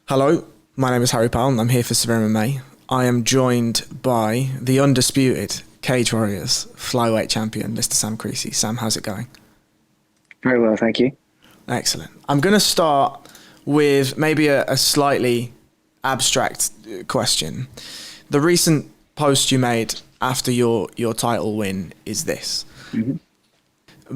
Hello, my name is Harry Powell and I'm here for SevereMMA. I am joined by the undisputed Cage Warriors Flyweight champion, Mr. Sam Creasey. Sam, how's it going? Very well, thank you. Excellent. I'm going to start with maybe a slightly abstract question. The recent post you made after your title win is this. Mm-hmm.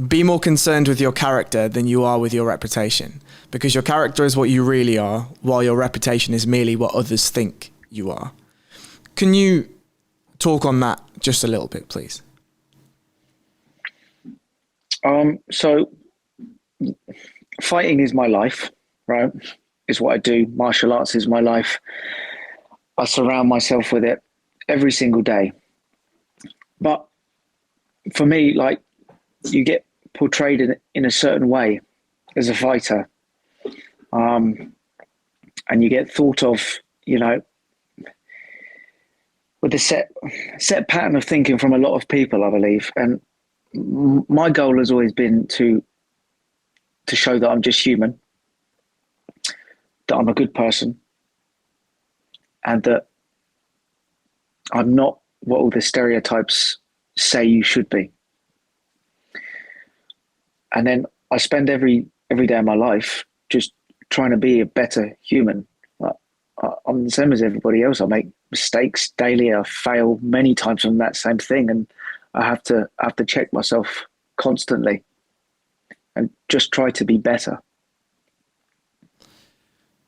Be more concerned with your character than you are with your reputation, because your character is what you really are, while your reputation is merely what others think you are. Can you talk on that just a little bit, please? So fighting is my life, right? Is what I do. Martial arts is my life. I surround myself with it every single day. But for me, like, you get portrayed in a certain way as a fighter. And you get thought of, with a set pattern of thinking from a lot of people, I believe. And my goal has always been to show that I'm just human, that I'm a good person, and that I'm not what all the stereotypes say you should be. And then I spend every day of my life just trying to be a better human. I'm the same as everybody else. I make mistakes daily. I fail many times on that same thing, and I have to check myself constantly and just try to be better.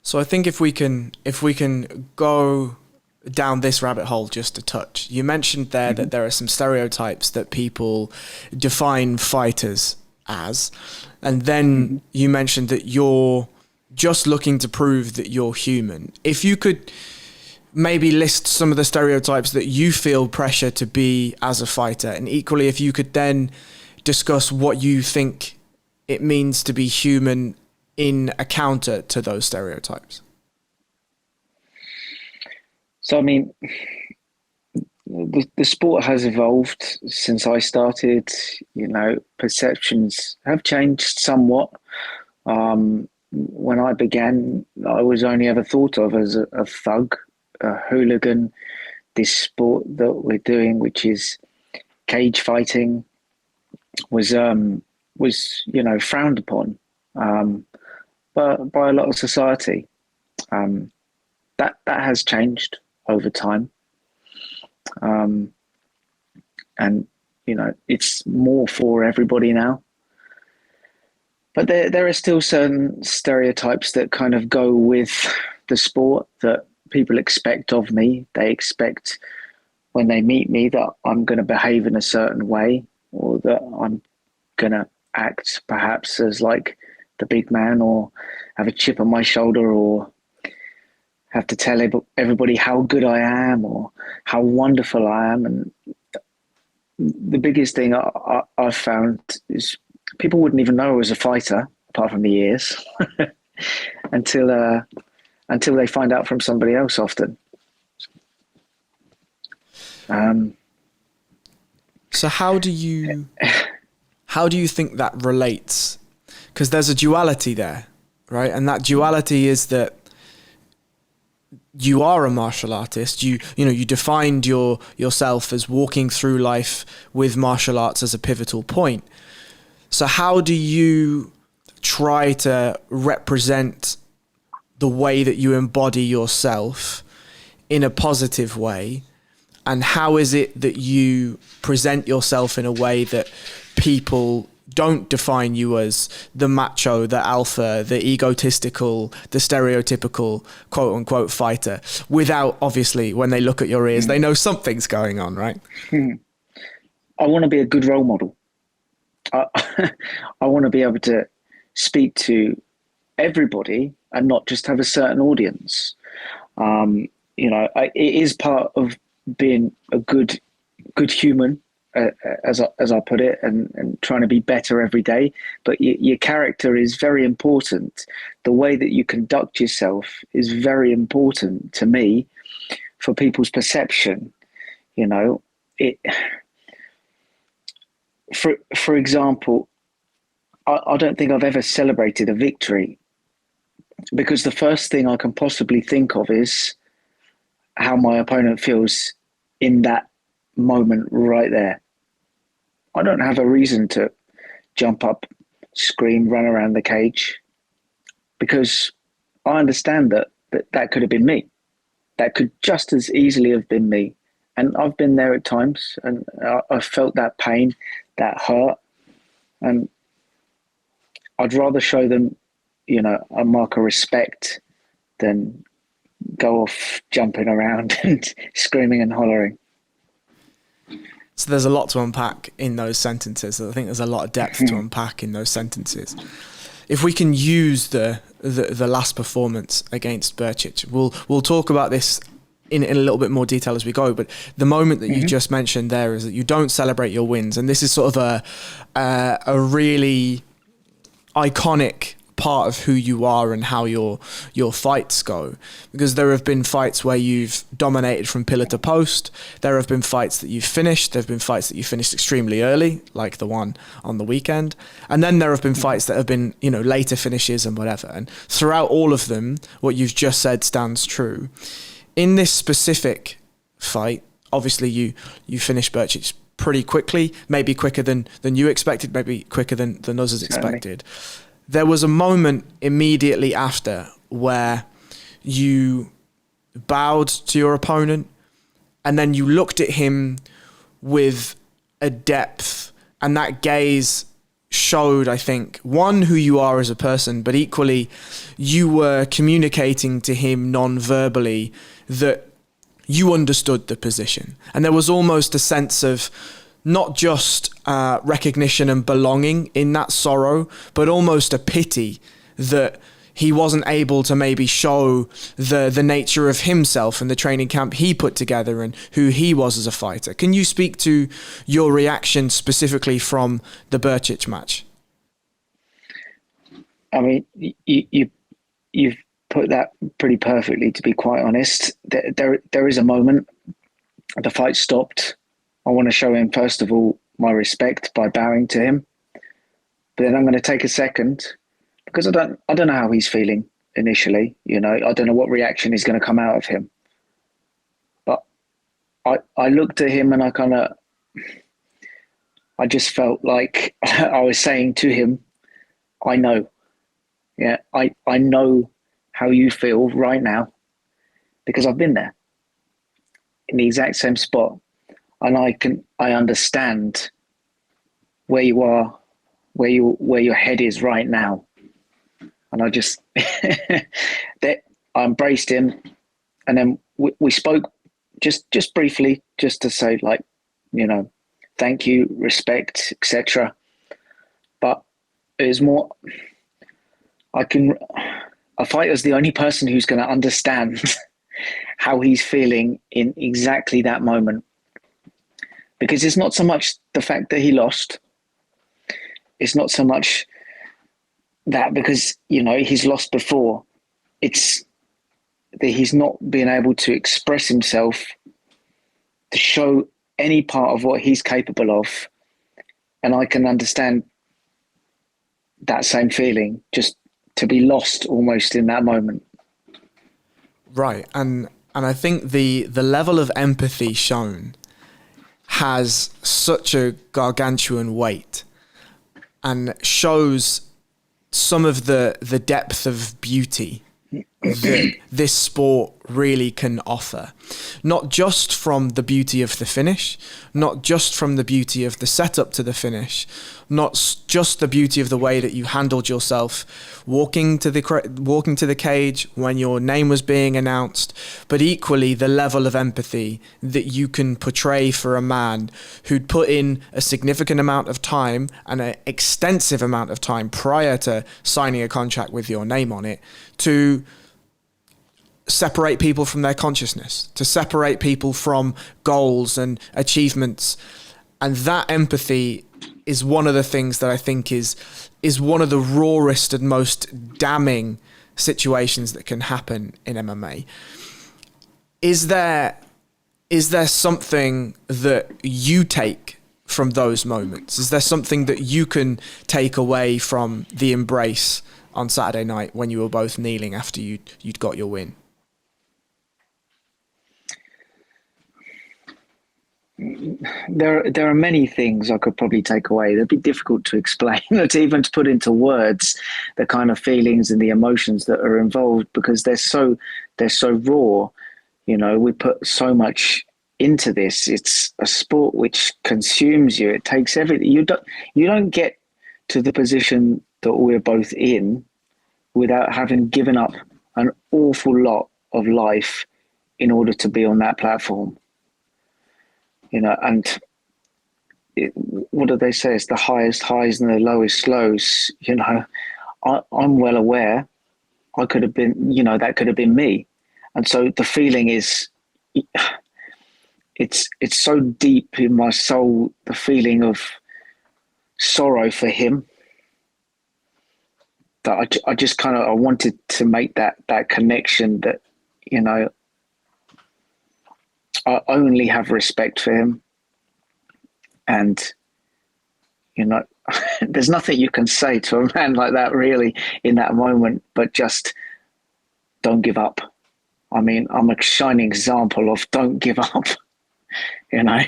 So I think if we can go down this rabbit hole just a touch. You mentioned there that there are some stereotypes that people define fighters as, and then you mentioned that you're just looking to prove that you're human. If you could maybe list some of the stereotypes that you feel pressure to be as a fighter, and equally if you could then discuss what you think it means to be human in a counter to those stereotypes. So, I mean, the sport has evolved since I started. Perceptions have changed somewhat. When I began, I was only ever thought of as a thug, a hooligan. This sport that we're doing, which is cage fighting, was frowned upon, but by a lot of society. That has changed over time, and it's more for everybody now. But there are still certain stereotypes that kind of go with the sport that people expect of me. They expect when they meet me that I'm going to behave in a certain way, or that I'm going to act perhaps as like the big man, or have a chip on my shoulder, or have to tell everybody how good I am or how wonderful I am. And the biggest thing I've found is people wouldn't even know I was a fighter, apart from the ears, until they find out from somebody else often. So how do you think that relates? Because there's a duality there, right? And that duality is that you are a martial artist. You defined yourself as walking through life with martial arts as a pivotal point. So how do you try to represent the way that you embody yourself in a positive way? And how is it that you present yourself in a way that people don't define you as the macho, the alpha, the egotistical, the stereotypical quote unquote fighter, without, obviously, when they look at your ears, they know something's going on, right? I want to be a good role model. I want to be able to speak to everybody and not just have a certain audience. It is part of being a good human, as I put it, and trying to be better every day. But your character is very important. The way that you conduct yourself is very important to me for people's perception. For example, I don't think I've ever celebrated a victory because the first thing I can possibly think of is how my opponent feels in that moment right there. I don't have a reason to jump up, scream, run around the cage, because I understand that could have been me. That could just as easily have been me. And I've been there at times, and I've felt that pain, that hurt. And I'd rather show them, a mark of respect than go off jumping around and screaming and hollering. So there's a lot to unpack in those sentences. I think there's a lot of depth to unpack in those sentences. If we can use the last performance against Brčić, we'll talk about this in a little bit more detail as we go. But the moment that you just mentioned there is that you don't celebrate your wins, and this is sort of a really iconic part of who you are and how your fights go, because there have been fights where you've dominated from pillar to post. There have been fights that you've finished. There have been fights that you finished extremely early, like the one on the weekend, and then there have been fights that have been later finishes and whatever. And throughout all of them, what you've just said stands true. In this specific fight, obviously you finished Brčić pretty quickly, maybe quicker than you expected, maybe quicker than us as expected. There was a moment immediately after where you bowed to your opponent and then you looked at him with a depth, and that gaze showed, I think, one, who you are as a person, but equally you were communicating to him non-verbally that you understood the position. And there was almost a sense of not just recognition and belonging in that sorrow, but almost a pity that he wasn't able to maybe show the nature of himself and the training camp he put together and who he was as a fighter. Can you speak to your reaction specifically from the Brčić match? I mean, you've put that pretty perfectly, to be quite honest. There is a moment, the fight stopped. I want to show him, first of all, my respect by bowing to him. But then I'm going to take a second, because I don't know how he's feeling initially. I don't know what reaction is going to come out of him. But I looked at him and I just felt like I was saying to him, I know. Yeah, I know how you feel right now, because I've been there in the exact same spot. And I understand where you are, where your head is right now. And I just, I embraced him, and then we spoke just briefly, just to say, like, thank you, respect, etc. But it was more, a fighter's the only person who's going to understand how he's feeling in exactly that moment. Because it's not so much the fact that he lost. It's not so much that because, he's lost before. It's that he's not been able to express himself, to show any part of what he's capable of. And I can understand that same feeling, just to be lost almost in that moment. Right. And I think the level of empathy shown has such a gargantuan weight and shows some of the depth of beauty that this sport really can offer. Not just from the beauty of the finish, not just from the beauty of the setup to the finish, not just the beauty of the way that you handled yourself walking to the cage when your name was being announced, but equally the level of empathy that you can portray for a man who'd put in a significant amount of time and an extensive amount of time prior to signing a contract with your name on it to separate people from their consciousness, to separate people from goals and achievements. And that empathy is one of the things that I think is one of the rawest and most damning situations that can happen in MMA. Is there something that you take from those moments? Is there something that you can take away from the embrace on Saturday night when you were both kneeling after you'd got your win? There are many things I could probably take away. They'd be difficult to explain, to even to put into words the kind of feelings and the emotions that are involved, because they're so raw. You know, we put so much into this. It's a sport which consumes you. It takes everything. You don't get to the position that we're both in without having given up an awful lot of life in order to be on that platform. You know, and what do they say? It's the highest highs and the lowest lows. You know, I'm well aware I could have been, you know, that could have been me. And so the feeling is, it's so deep in my soul, the feeling of sorrow for him, that I just kind of, I wanted to make that connection that, you know, I only have respect for him. And, you know, there's nothing you can say to a man like that really in that moment, but just don't give up. I mean, I'm a shining example of don't give up. You know,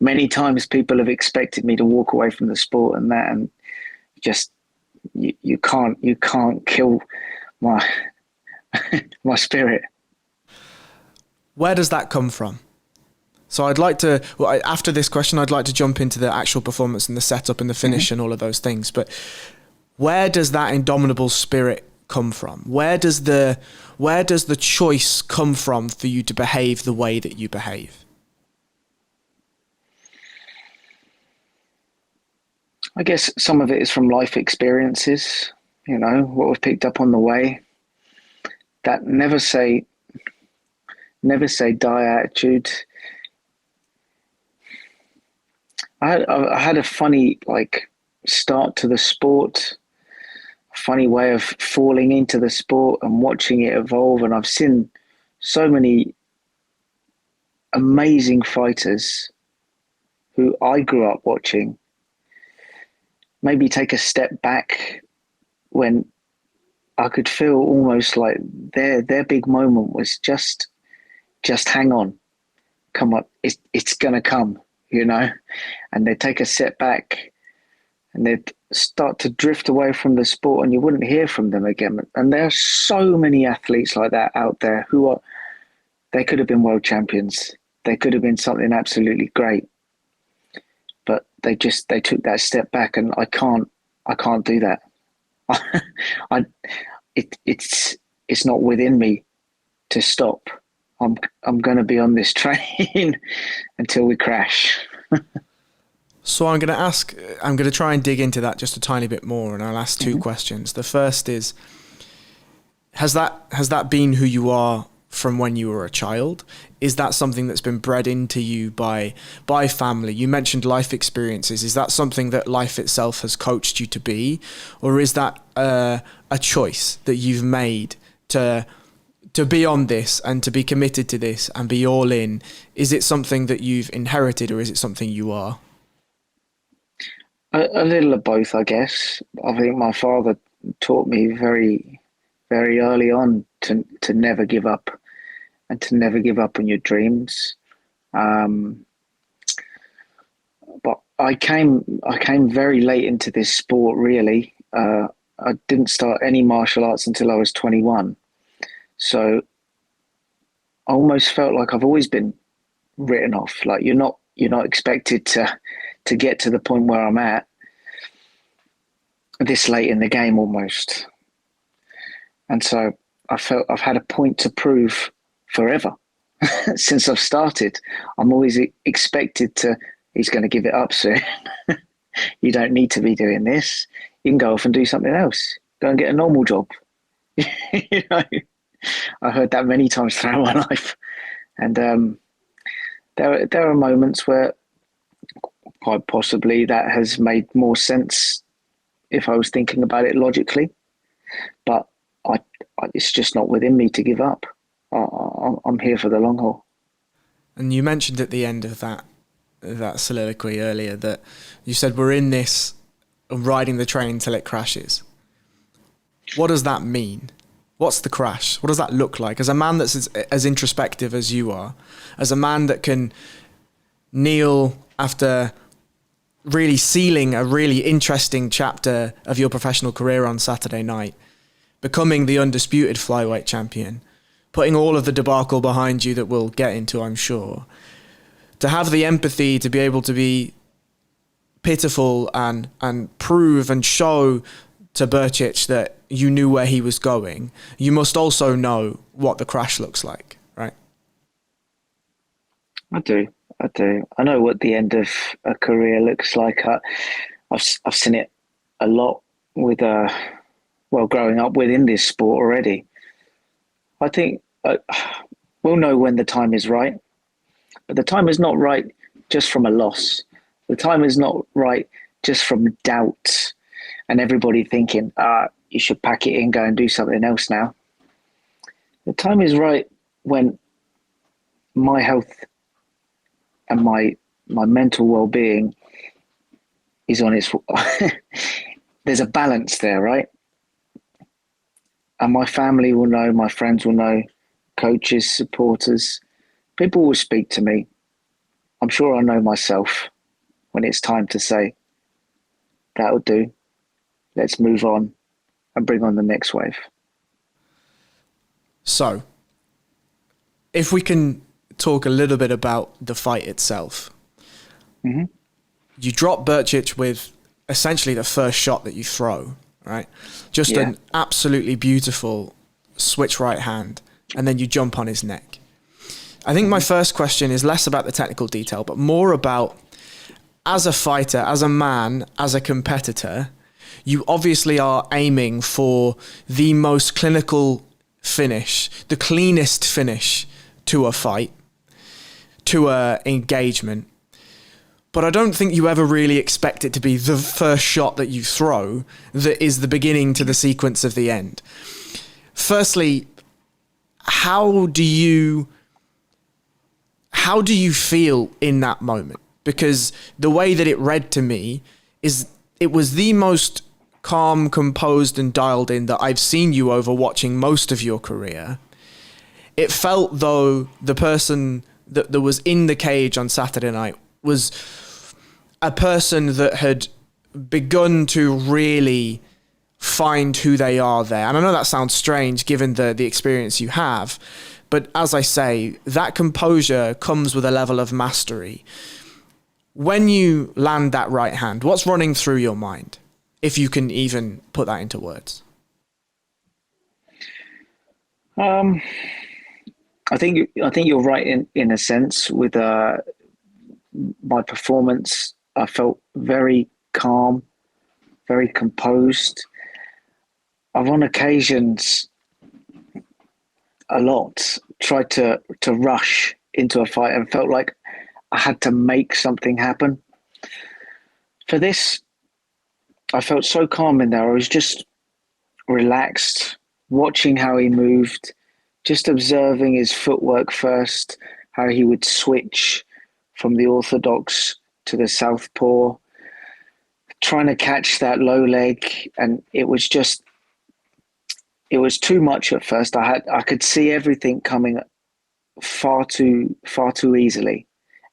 many times people have expected me to walk away from the sport and that, and just, you can't kill my, my spirit. Where does that come from? So I'd like to, well, after this question, I'd like to jump into the actual performance and the setup and the finish and all of those things. But where does that indomitable spirit come from? Where does the choice come from for you to behave the way that you behave? I guess some of it is from life experiences, you know, what we've picked up on the way. That never say die attitude. I had a funny start to the sport, a funny way of falling into the sport and watching it evolve. And I've seen so many amazing fighters who I grew up watching maybe take a step back when I could feel almost like their big moment was just hang on, come on, it's gonna come. You know, and they take a step back and they'd start to drift away from the sport and you wouldn't hear from them again. And there are so many athletes like that out there they could have been world champions. They could have been something absolutely great, but they took that step back, and I can't do that. It's not within me to stop. I'm going to be on this train until we crash. So I'm going to try and dig into that just a tiny bit more, and I'll ask two questions. The first is, has that been who you are from when you were a child? Is that something that's been bred into you by family? You mentioned life experiences. Is that something that life itself has coached you to be? Or is that a choice that you've made to be on this and to be committed to this and be all in? Is it something that you've inherited, or is it something you are? A little of both, I guess. I think my father taught me very, very early on to never give up, and to never give up on your dreams. But I came very late into this sport, really. I didn't start any martial arts until I was 21. So I almost felt like I've always been written off. Like you're not expected to get to the point where I'm at this late in the game almost. And so I felt I've had a point to prove forever since I've started. I'm always expected to, he's going to give it up soon. You don't need to be doing this. You can go off and do something else. Go and get a normal job. You know? I heard that many times throughout my life, and there are moments where quite possibly that has made more sense if I was thinking about it logically, but it's just not within me to give up. I'm here for the long haul. And you mentioned at the end of that soliloquy earlier that you said we're in this riding the train till it crashes. what does that mean? What's the crash? What does that look like? As a man that's as introspective as you are, as a man that can kneel after really sealing a really interesting chapter of your professional career on Saturday night, becoming the undisputed flyweight champion, putting all of the debacle behind you that we'll get into, I'm sure, to have the empathy to be able to be pitiful and prove and show to Brčić that you knew where he was going, you must also know what the crash looks like, right? I do. I know what the end of a career looks like. I've seen it a lot with, growing up within this sport already. I think we'll know when the time is right, but the time is not right just from a loss. The time is not right just from doubt and everybody thinking, you should pack it in, go and do something else now. The time is right when my health and my mental well-being is on its... There's a balance there, right? And my family will know, my friends will know, coaches, supporters, people will speak to me. I'm sure I know myself when it's time to say, that'll do. Let's move on and bring on the next wave. So, if we can talk a little bit about the fight itself. Mm-hmm. You drop Brčić with essentially the first shot that you throw, right? Just an absolutely beautiful switch right hand, and then you jump on his neck. I think my first question is less about the technical detail, but more about, as a fighter, as a man, as a competitor, you obviously are aiming for the most clinical finish, the cleanest finish to a fight, to a engagement. But I don't think you ever really expect it to be the first shot that you throw that is the beginning to the sequence of the end. Firstly, how do you feel in that moment? Because the way that it read to me is it was the most calm, composed and dialed in that I've seen you over watching most of your career. It felt though the person that was in the cage on Saturday night was a person that had begun to really find who they are there. And I know that sounds strange given the experience you have, but as I say, that composure comes with a level of mastery. When you land that right hand, what's running through your mind, if you can even put that into words? I think you're right in a sense with my performance. I felt very calm, very composed. I've on occasions a lot tried to rush into a fight and felt like I had to make something happen. For this, I felt so calm in there. I was just relaxed, watching how he moved, just observing his footwork first, how he would switch from the orthodox to the southpaw, trying to catch that low leg. And it was too much at first. I could see everything coming far too easily.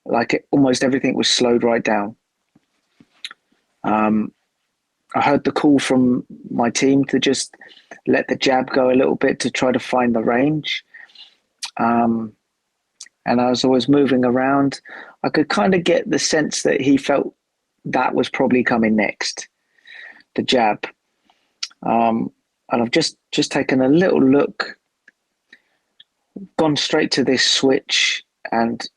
Like almost everything was slowed right down. I heard the call from my team to just let the jab go a little bit to try to find the range. And I was always moving around. I could kind of get the sense that he felt that was probably coming next, the jab. And I've just taken a little look, gone straight to this switch. And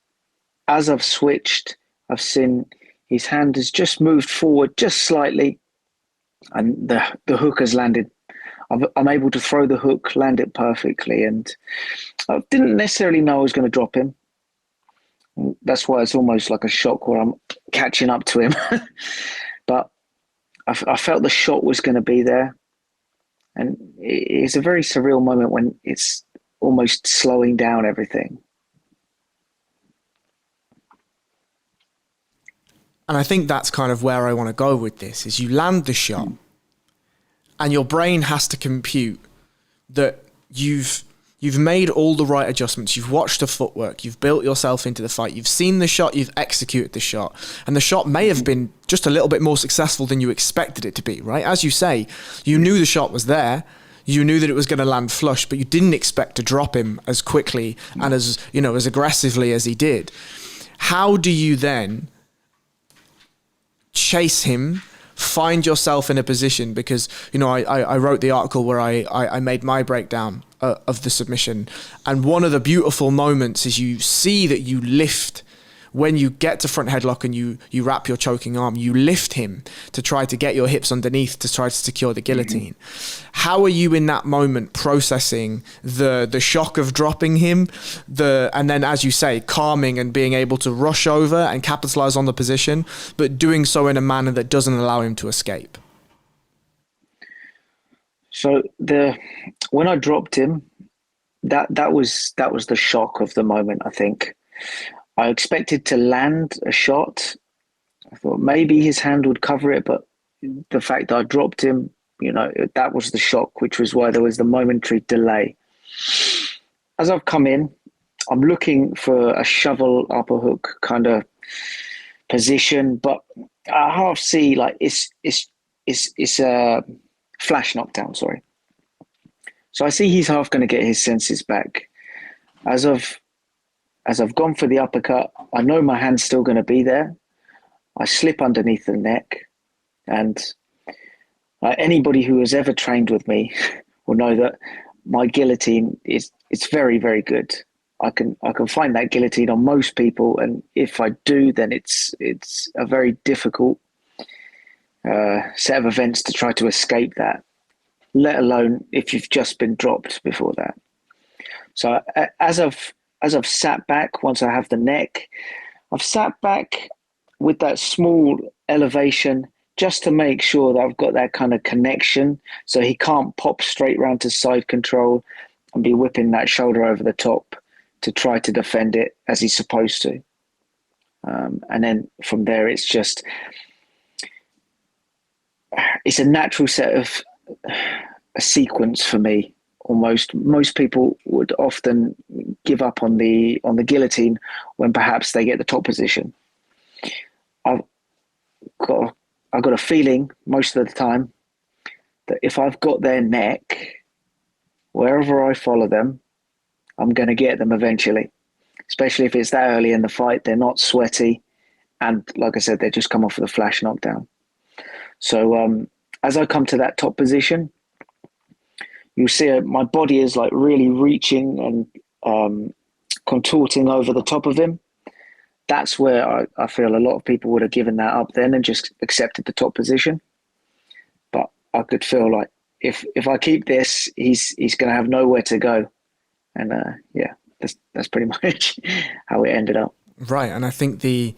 as I've switched, I've seen his hand has just moved forward just slightly. And the hook has landed. I'm able to throw the hook, land it perfectly. And I didn't necessarily know I was going to drop him. That's why it's almost like a shock where I'm catching up to him. But I felt the shot was going to be there. And it's a very surreal moment when it's almost slowing down everything. And I think that's kind of where I want to go with this, is you land the shot and your brain has to compute that you've made all the right adjustments. You've watched the footwork. You've built yourself into the fight. You've seen the shot. You've executed the shot. And the shot may have been just a little bit more successful than you expected it to be, right? As you say, you knew the shot was there. You knew that it was going to land flush, but you didn't expect to drop him as quickly and as, as aggressively as he did. How do you then chase him, find yourself in a position? Because, I wrote the article where I made my breakdown of the submission. And one of the beautiful moments is you see that you lift when you get to front headlock and you wrap your choking arm, you lift him to try to get your hips underneath to try to secure the guillotine. How are you in that moment processing the shock of dropping him, and then, as you say, calming and being able to rush over and capitalize on the position, but doing so in a manner that doesn't allow him to escape? So when I dropped him, that was the shock of the moment, I think. I expected to land a shot. I thought maybe his hand would cover it, but the fact that I dropped him, that was the shock, which was why there was the momentary delay. As I've come in, I'm looking for a shovel upper hook kind of position, but I half see like it's a flash knockdown, sorry. So I see he's half going to get his senses back. As I've gone for the uppercut, I know my hand's still going to be there. I slip underneath the neck, and anybody who has ever trained with me will know that my guillotine it's very, very good. I can find that guillotine on most people, and if I do, then it's a very difficult set of events to try to escape that, let alone if you've just been dropped before that. So as I've sat back, once I have the neck, I've sat back with that small elevation just to make sure that I've got that kind of connection so he can't pop straight round to side control and be whipping that shoulder over the top to try to defend it as he's supposed to. And then from there, it's a natural set of a sequence for me. Almost most people would often give up on the guillotine when perhaps they get the top position. I've got a feeling most of the time that if I've got their neck, wherever I follow them, I'm going to get them eventually. Especially if it's that early in the fight, they're not sweaty, and like I said, they just come off with a flash knockdown. So as I come to that top position, you'll see my body is like really reaching and contorting over the top of him. That's where I feel a lot of people would have given that up then and just accepted the top position. But I could feel like if I keep this, he's going to have nowhere to go. And that's pretty much how it ended up. Right, and I think the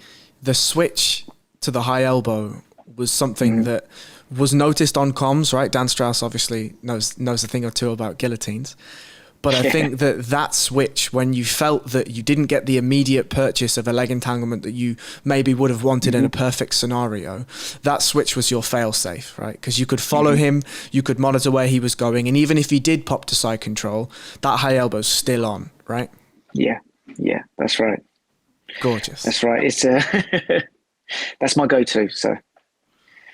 switch to the high elbow was something that was noticed on comms, right? Dan Strauss obviously knows a thing or two about guillotines. But I think that switch, when you felt that you didn't get the immediate purchase of a leg entanglement that you maybe would have wanted in a perfect scenario, that switch was your fail-safe, right? Because you could follow him, you could monitor where he was going, and even if he did pop to side control, that high elbow's still on, right? Yeah, that's right. Gorgeous. That's right. It's that's my go-to, so...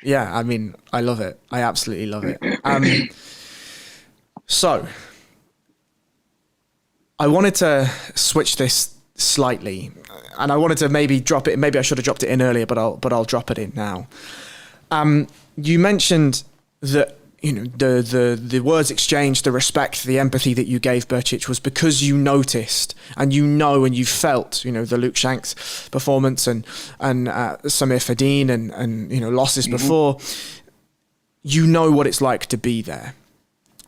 Yeah, I mean, I love it. I absolutely love it. So, I wanted to switch this slightly, and I wanted to maybe drop it. Maybe I should have dropped it in earlier, but I'll drop it in now. You mentioned that the words exchanged, the respect, the empathy that you gave Brčić was because you noticed and you felt the Luke Shanks performance and Samir Fadin and losses before. You know what it's like to be there.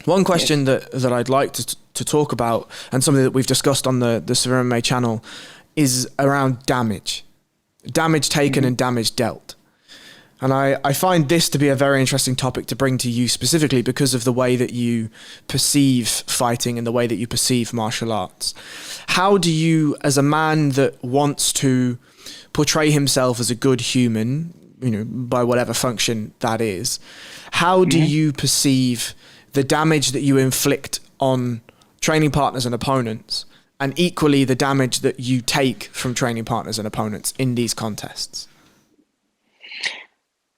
One question that I'd like to talk about, and something that we've discussed on the SevereMMA channel, is around damage taken and damage dealt. And I find this to be a very interesting topic to bring to you specifically because of the way that you perceive fighting and the way that you perceive martial arts. How do you, as a man that wants to portray himself as a good human, by whatever function that is. How do you perceive the damage that you inflict on training partners and opponents, and equally the damage that you take from training partners and opponents in these contests?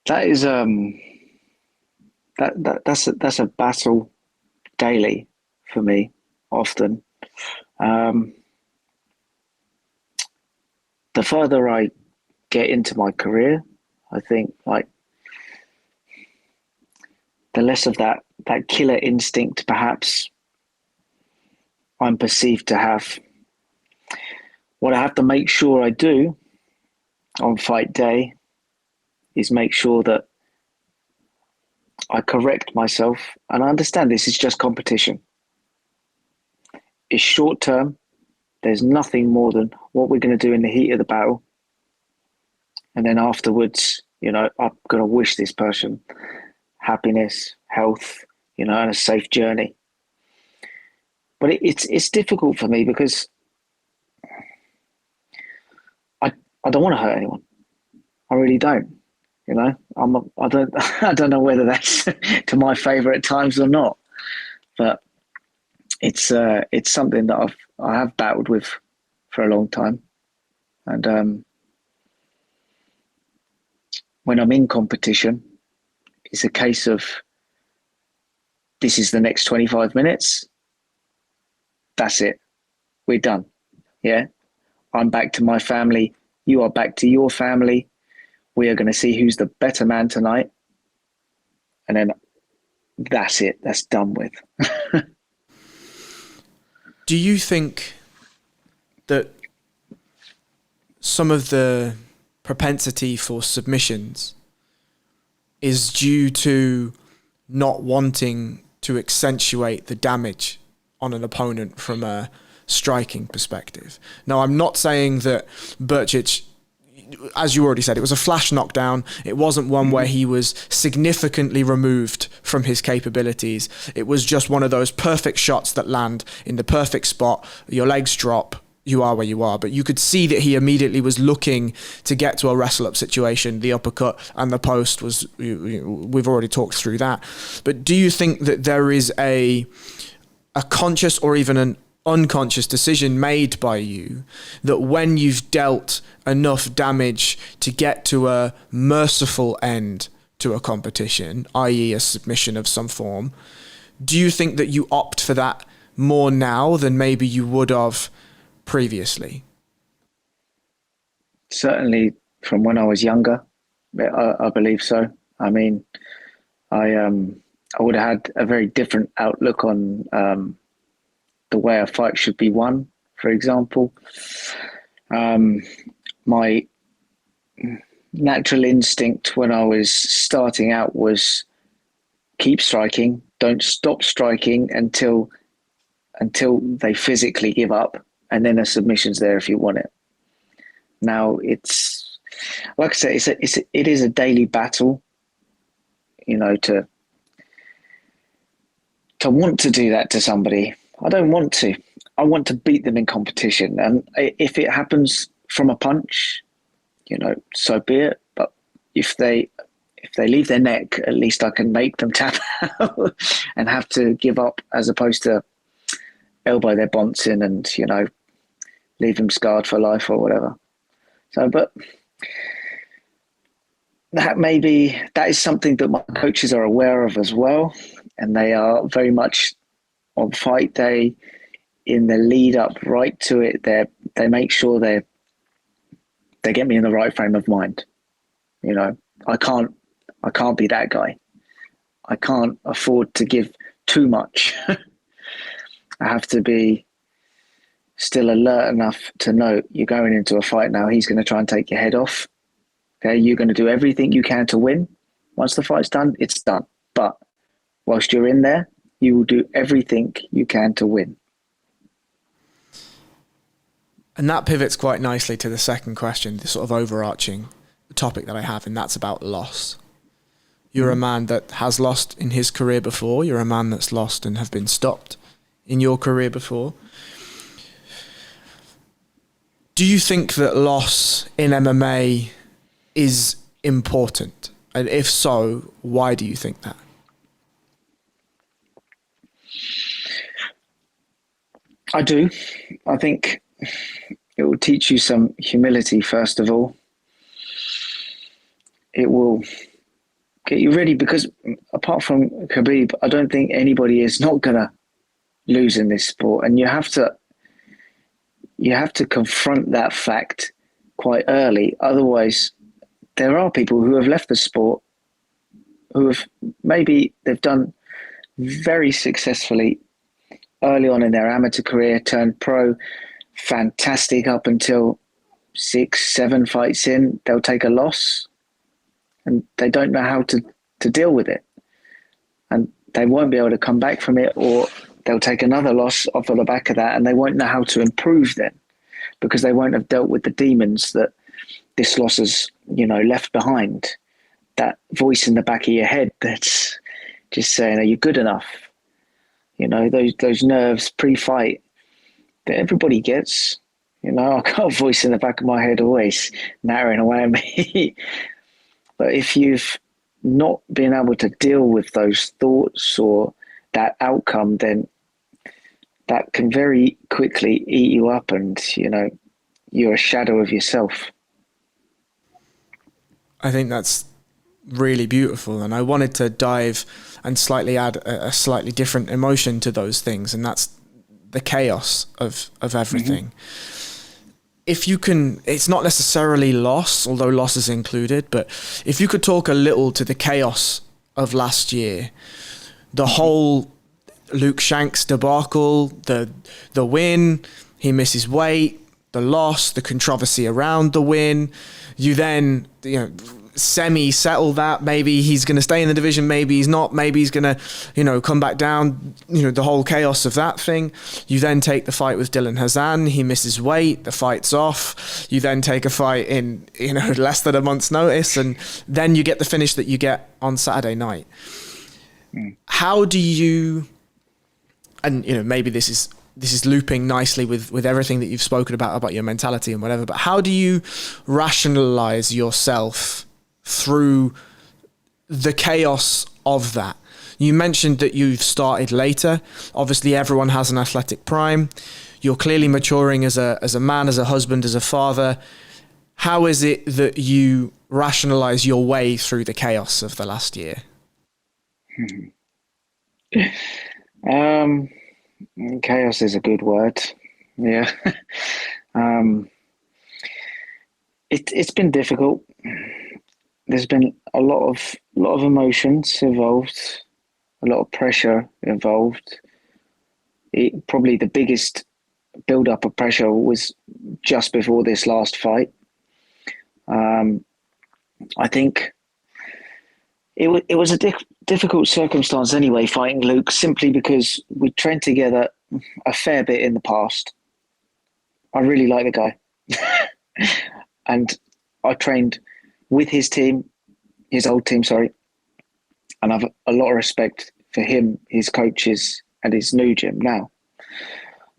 That is that's a battle daily for me, often. The further I get into my career, I think, like, the less of that killer instinct perhaps I'm perceived to have. What I have to make sure I do on fight day is make sure that I correct myself, and I understand this is just competition. It's short term. There's nothing more than what we're going to do in the heat of the battle. And then afterwards, I'm going to wish this person happiness, health, and a safe journey. But it's difficult for me because I don't want to hurt anyone. I really don't. I don't know whether that's to my favor at times or not, but it's something that I have battled with for a long time. And when I'm in competition, it's a case of, this is the next 25 minutes. That's it. We're done. Yeah. I'm back to my family. You are back to your family. We are going to see who's the better man tonight. And then that's it. That's done with. Do you think that some of the propensity for submissions is due to not wanting to accentuate the damage on an opponent from a striking perspective? Now, I'm not saying that Brčić, as you already said, it was a flash knockdown. It wasn't one where he was significantly removed from his capabilities. It was just one of those perfect shots that land in the perfect spot. Your legs drop, you are where you are. But you could see that he immediately was looking to get to a wrestle-up situation. The uppercut and the post was, we've already talked through that. But do you think that there is a conscious or even an unconscious decision made by you that when you've dealt enough damage to get to a merciful end to a competition, i.e. a submission of some form, do you think that you opt for that more now than maybe you would have previously? Certainly from when I was younger, I believe so. I mean, I would have had a very different outlook on the way a fight should be won, for example. My natural instinct when I was starting out was keep striking, don't stop striking until they physically give up, and then a submission's there if you want it. Now, it's like I said, it is a daily battle, to want to do that to somebody. I don't want to. I want to beat them in competition. And if it happens from a punch, so be it. But if they leave their neck, at least I can make them tap out and have to give up, as opposed to elbow their bonds in and, leave them scarred for life or whatever. So, but that is something that my coaches are aware of as well. And they are very much on fight day, in the lead up right to it. They make sure they get me in the right frame of mind. I can't be that guy. I can't afford to give too much. I have to be still alert enough to know you're going into a fight now. He's going to try and take your head off. Okay, you're going to do everything you can to win. Once the fight's done, it's done. But whilst you're in there, you will do everything you can to win. And that pivots quite nicely to the second question, the sort of overarching topic that I have, and that's about loss. You're a man that has lost in his career before. You're a man that's lost and have been stopped in your career before. Do you think that loss in MMA is important? And if so, why do you think that? I do. I think it will teach you some humility, first of all. It will get you ready, because apart from Khabib, I don't think anybody is not going to lose in this sport. And you have to confront that fact quite early. Otherwise, there are people who have left the sport who have they've done very successfully early on in their amateur career, turned pro, fantastic up until 6, 7 fights in. They'll take a loss and they don't know how to deal with it. And they won't be able to come back from it, or they'll take another loss off of the back of that and they won't know how to improve then, because they won't have dealt with the demons that this loss has, left behind. That voice in the back of your head that's just saying, are you good enough? Those nerves pre-fight that everybody gets. I got a voice in the back of my head always nattering away at me. But if you've not been able to deal with those thoughts or that outcome, then that can very quickly eat you up, and you're a shadow of yourself. I think that's really beautiful, and I wanted to dive and slightly add a slightly different emotion to those things, and that's the chaos of everything. If you can, it's not necessarily loss, although loss is included, but if you could talk a little to the chaos of last year, the whole Luke Shanks debacle, the win, he misses weight, the loss, the controversy around the win, you then, semi-settle that. Maybe he's going to stay in the division, maybe he's not, maybe he's going to, come back down, the whole chaos of that thing. You then take the fight with Dylan Hazan, he misses weight, the fight's off. You then take a fight in, less than a month's notice, and then you get the finish that you get on Saturday night. How do you, and maybe this is looping nicely with everything that you've spoken about your mentality and whatever, but how do you rationalize yourself through the chaos of that? You mentioned that you've started later. Obviously, everyone has an athletic prime. You're clearly maturing as a man, as a husband, as a father. How is it that you rationalize your way through the chaos of the last year? Chaos is a good word. Yeah. It's been difficult. There's been a lot of emotions involved, a lot of pressure involved. Probably the biggest build-up of pressure was just before this last fight. I think it was a difficult circumstance anyway, fighting Luke, simply because we trained together a fair bit in the past. I really like the guy. And I trained with his team, his old team, sorry. And I've a lot of respect for him, his coaches, and his new gym now.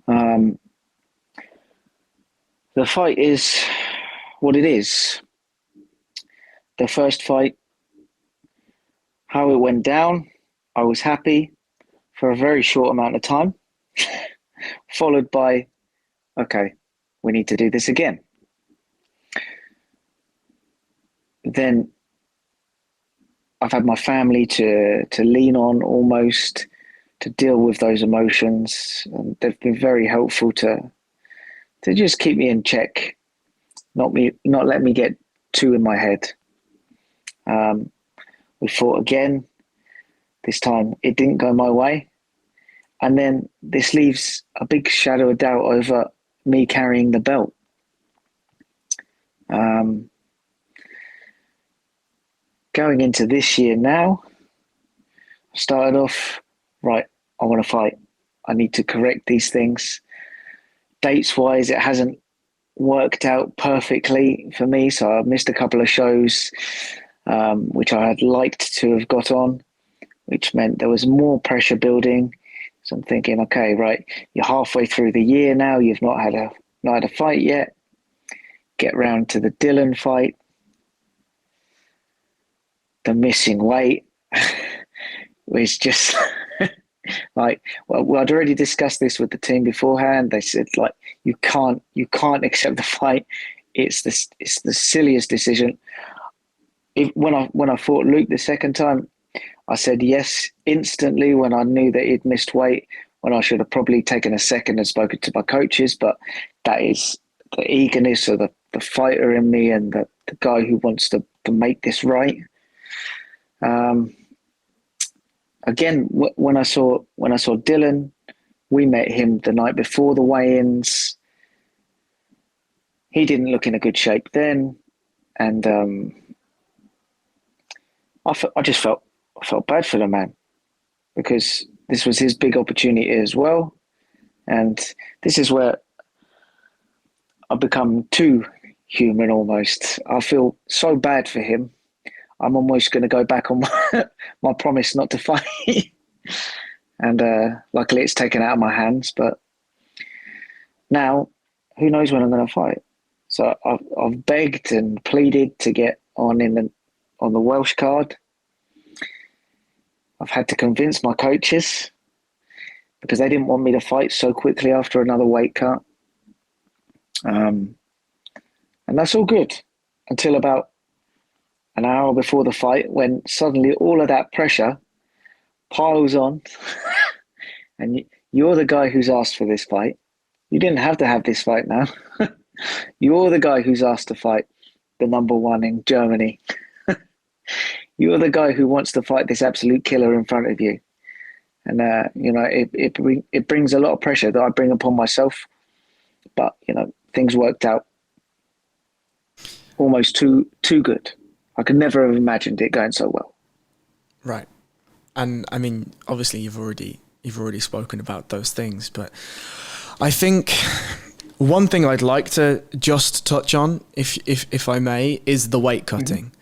The fight is what it is. The first fight, how it went down, I was happy for a very short amount of time, followed by, okay, we need to do this again. Then I've had my family to lean on almost, to deal with those emotions. And they've been very helpful to just keep me in check, not let me get too in my head. We fought again. This time it didn't go my way. And then this leaves a big shadow of doubt over me carrying the belt. Going into this year now, I started off, right, I want to fight. I need to correct these things. Dates-wise, it hasn't worked out perfectly for me, so I've missed a couple of shows, which I had liked to have got on, which meant there was more pressure building. So I'm thinking, okay, right, you're halfway through the year now, you've not had a fight yet. Get round to the Dylan fight. the missing weight was just like, well, I'd already discussed this with the team beforehand. They said, like, you can't accept the fight. It's the silliest decision. When I fought Luke the second time, I said yes instantly when I knew that he'd missed weight, when I should have probably taken a second and spoken to my coaches. But that is the eagerness of the fighter in me, and the guy who wants to make this right. Again, when I saw Dylan, we met him the night before the weigh-ins. He didn't look in a good shape then, and I just felt bad for the man, because this was his big opportunity as well, and this is where I've become too human almost. I feel so bad for him. I'm almost going to go back on my promise not to fight. And luckily it's taken out of my hands. But now, who knows when I'm going to fight? So I've begged and pleaded to get on the Welsh card. I've had to convince my coaches, because they didn't want me to fight so quickly after another weight cut. And that's all good until about an hour before the fight, when suddenly all of that pressure piles on. And you're the guy who's asked for this fight. You didn't have to have this fight now. You're the guy who's asked to fight the number one in Germany. You're the guy who wants to fight this absolute killer in front of you. And, it brings a lot of pressure that I bring upon myself. But, things worked out almost too good. I could never have imagined it going so well. Right. And I mean, obviously you've already spoken about those things, but I think one thing I'd like to just touch on, if I may, is the weight cutting.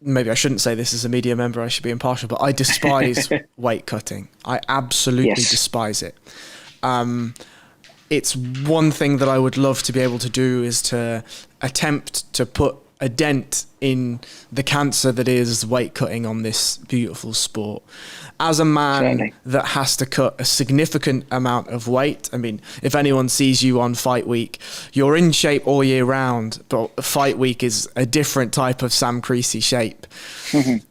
Maybe I shouldn't say this as a media member, I should be impartial, but I despise weight cutting. I absolutely despise it. It's one thing that I would love to be able to do, is to attempt to put a dent in the cancer that is weight cutting on this beautiful sport. As a man that has to cut a significant amount of weight, I mean, if anyone sees you on fight week, you're in shape all year round, but fight week is a different type of Sam Creasey shape. Mm-hmm.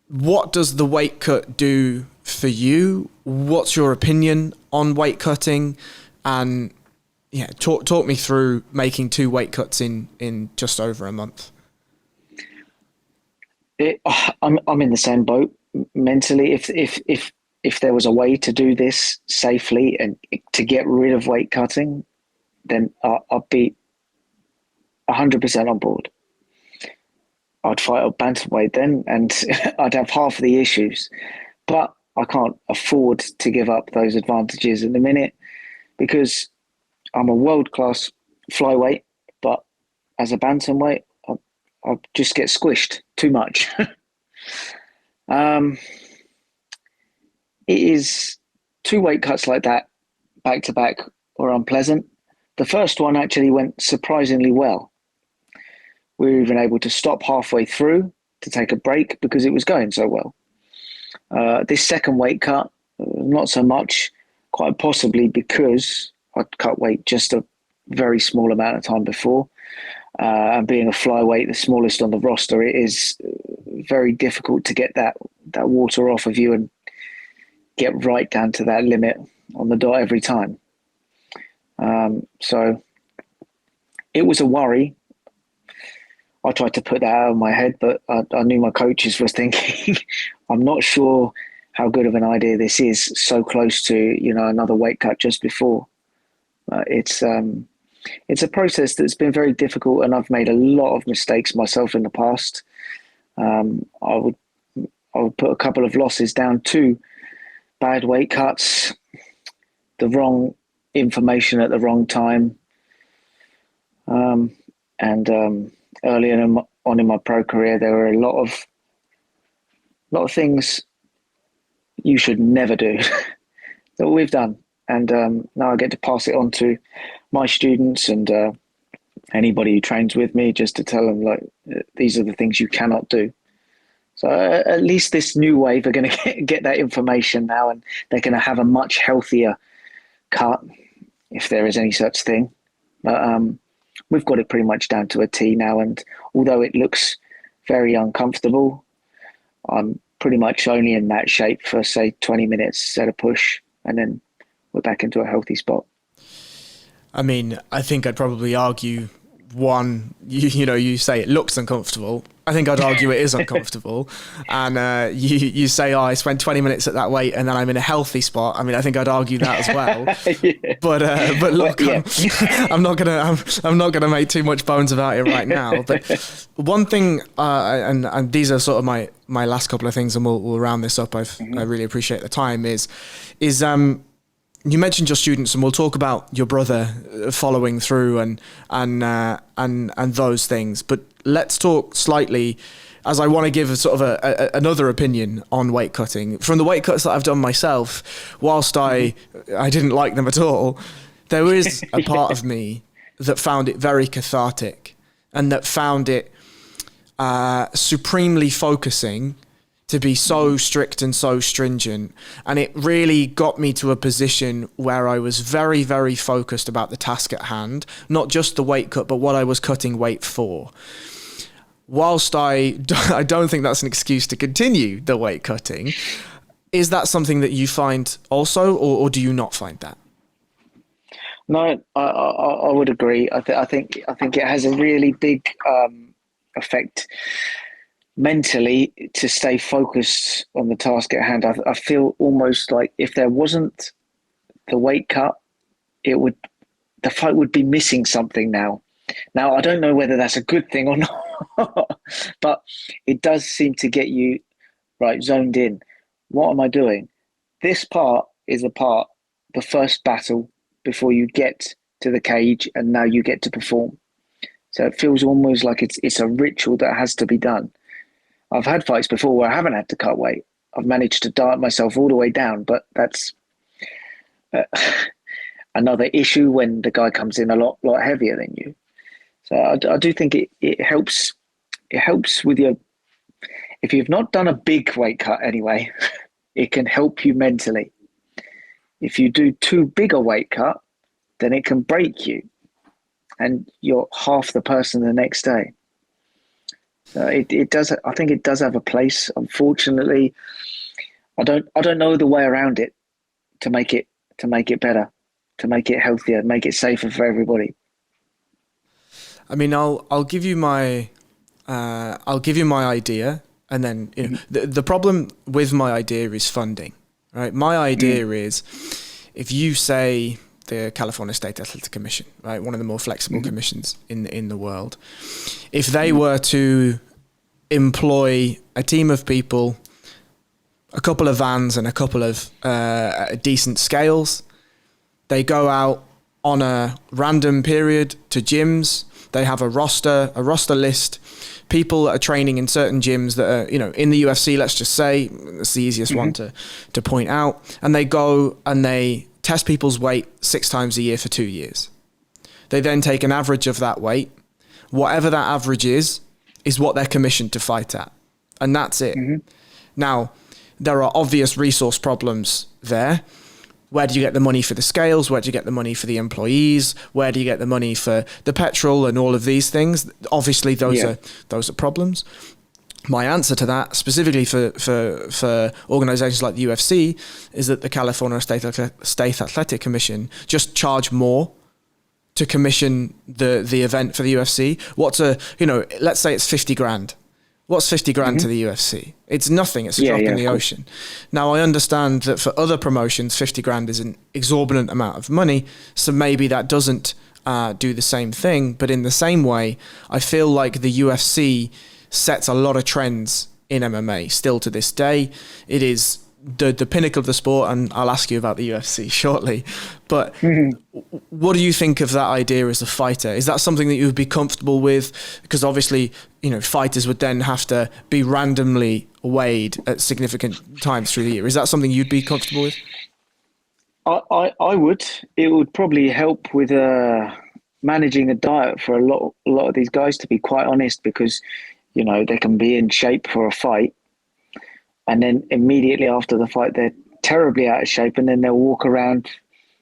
What does the weight cut do for you? What's your opinion on weight cutting? And yeah, talk me through making 2 weight cuts in just over a month. I'm in the same boat mentally. If there was a way to do this safely and to get rid of weight cutting, then I'd be 100% on board. I'd fight a bantamweight then, and I'd have half of the issues. But I can't afford to give up those advantages in the minute, because I'm a world-class flyweight, but as a bantamweight, I just get squished too much. It is 2 weight cuts like that, back-to-back, or unpleasant. The first one actually went surprisingly well. We were even able to stop halfway through to take a break because it was going so well. This second weight cut, not so much, quite possibly because I'd cut weight just a very small amount of time before. And being a flyweight, the smallest on the roster, it is very difficult to get that water off of you and get right down to that limit on the dot every time. So it was a worry. I tried to put that out of my head, but I knew my coaches were thinking, I'm not sure how good of an idea this is so close to, another weight cut just before. It's a process that's been very difficult, and I've made a lot of mistakes myself in the past. I would put a couple of losses down to bad weight cuts, the wrong information at the wrong time, and early on in my pro career, there were a lot of things you should never do that we've done. And now I get to pass it on to my students and anybody who trains with me, just to tell them, like, these are the things you cannot do. So at least this new wave are going to get that information now, and they're going to have a much healthier cut, if there is any such thing. But we've got it pretty much down to a T now, and although it looks very uncomfortable, I'm pretty much only in that shape for, say, 20 minutes, set a push, and then we're back into a healthy spot. I mean, I think I'd probably argue, one, you say it looks uncomfortable. I think I'd argue it is uncomfortable. And you say, I spent 20 minutes at that weight and then I'm in a healthy spot. I mean, I think I'd argue that as well. Yeah. But look, yeah. I'm not gonna make too much bones about it right now. But one thing, and these are sort of my last couple of things, and we'll round this up. I really appreciate the time. Is you mentioned your students, and we'll talk about your brother following through and those things. But let's talk slightly, as I want to give a sort of another opinion on weight cutting. From the weight cuts that I've done myself, whilst I didn't like them at all, there is a part of me that found it very cathartic, and that found it supremely focusing to be so strict and so stringent. And it really got me to a position where I was very, very focused about the task at hand, not just the weight cut, but what I was cutting weight for. Whilst I don't think that's an excuse to continue the weight cutting, is that something that you find also, or do you not find that? No, I would agree. I think it has a really big effect mentally to stay focused on the task at hand. I feel almost like if there wasn't the weight cut, the fight would be missing something now. Now, I don't know whether that's a good thing or not, but it does seem to get you zoned in. What am I doing? This part is the first battle before you get to the cage, and now you get to perform. So it feels almost like it's a ritual that has to be done. I've had fights before where I haven't had to cut weight. I've managed to diet myself all the way down, but that's another issue when the guy comes in a lot heavier than you. So I do think it helps. It helps with your, if you've not done a big weight cut anyway, it can help you mentally. If you do too big a weight cut, then it can break you, and you're half the person the next day. It does. I think it does have a place. Unfortunately, I don't know the way around it to make it better, to make it healthier, make it safer for everybody. I mean, I'll give you my idea, and then the problem with my idea is funding, right? My idea is, if you say the California State Athletic Commission, right, one of the more flexible commissions in the world, if they were to employ a team of people, a couple of vans and a couple of decent scales, they go out on a random period to gyms, they have a roster list, people that are training in certain gyms that are, in the UFC, let's just say, that's the easiest one to point out, and they go and they test people's weight 6 times a year for 2 years. They then take an average of that weight. Whatever that average is what they're commissioned to fight at. And that's it. Now, there are obvious resource problems there. Where do you get the money for the scales? Where do you get the money for the employees? Where do you get the money for the petrol and all of these things? Obviously, those are problems. My answer to that, specifically for organizations like the UFC, is that the California State Athletic Commission just charge more to commission the event for the UFC. Let's say it's 50 grand. What's 50 grand to the UFC? It's nothing. It's a drop in the ocean. Now, I understand that for other promotions, 50 grand is an exorbitant amount of money. So maybe that doesn't do the same thing. But in the same way, I feel like the UFC sets a lot of trends in MMA still to this day. It is the pinnacle of the sport, and I'll ask you about the UFC shortly. But what do you think of that idea as a fighter? Is that something that you would be comfortable with? Because obviously, fighters would then have to be randomly weighed at significant times through the year. Is that something you'd be comfortable with? I would. It would probably help with managing a diet for a lot of these guys, to be quite honest, because, you know, they can be in shape for a fight, and then immediately after the fight, they're terribly out of shape, and then they'll walk around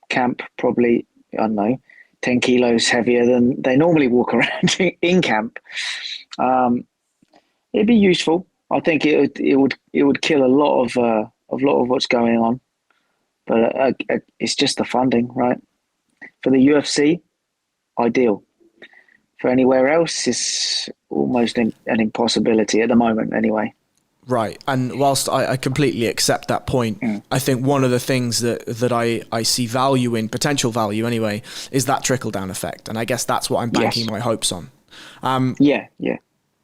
camp probably, I don't know, 10 kilos heavier than they normally walk around in camp. It'd be useful. I think it would kill a lot of what's going on, but it's just the funding, right? For the UFC, ideal. For anywhere else, it's almost an impossibility at the moment, anyway. Right. And whilst I completely accept that point, I think one of the things that I see value in, potential value anyway, is that trickle-down effect. And I guess that's what I'm banking my hopes on. Yeah.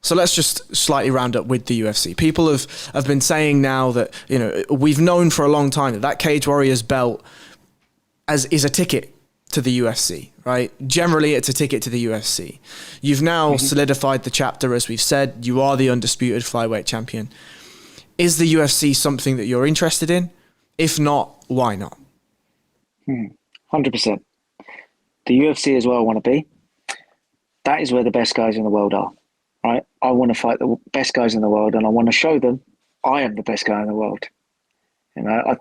So let's just slightly round up with the UFC. People have been saying now that, you know, we've known for a long time that Cage Warriors belt is a ticket to the UFC, right? Generally, it's a ticket to the UFC. You've now solidified the chapter, as we've said. You are the undisputed flyweight champion. Is the UFC something that you're interested in? If not, why not? 100%. The UFC is where I want to be. That is where the best guys in the world are, right? I want to fight the best guys in the world, and I want to show them I am the best guy in the world. You know,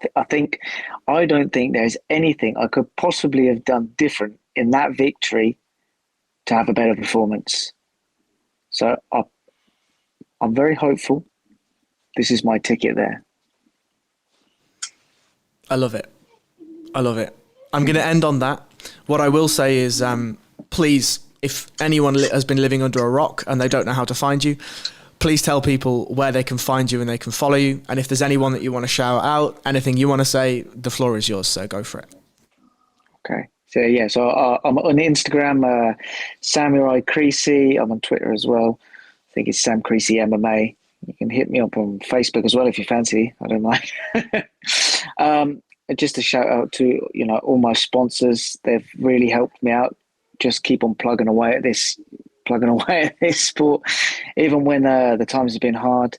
I don't think there's anything I could possibly have done different in that victory to have a better performance. So I'm very hopeful. This is my ticket there. I love it. I'm going to end on that. What I will say is, please, if anyone has been living under a rock and they don't know how to find you, please tell people where they can find you and they can follow you. And if there's anyone that you want to shout out, anything you want to say, the floor is yours. So go for it. Okay. So I'm on Instagram, Samurai Creasey. I'm on Twitter as well. I think it's Sam Creasey MMA. You can hit me up on Facebook as well if you fancy. I don't mind. Just a shout out to, you know, all my sponsors. They've really helped me out. Just keep on plugging away at this sport, even when the times have been hard.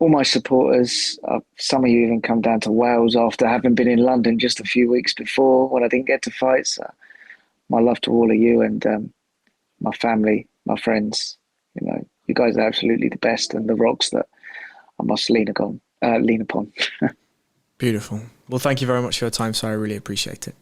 All my supporters, some of you even come down to Wales after having been in London just a few weeks before when I didn't get to fight. So my love to all of you, and my family, my friends. You know, you guys are absolutely the best and the rocks that I must lean upon. Beautiful. Well, thank you very much for your time. So I really appreciate it.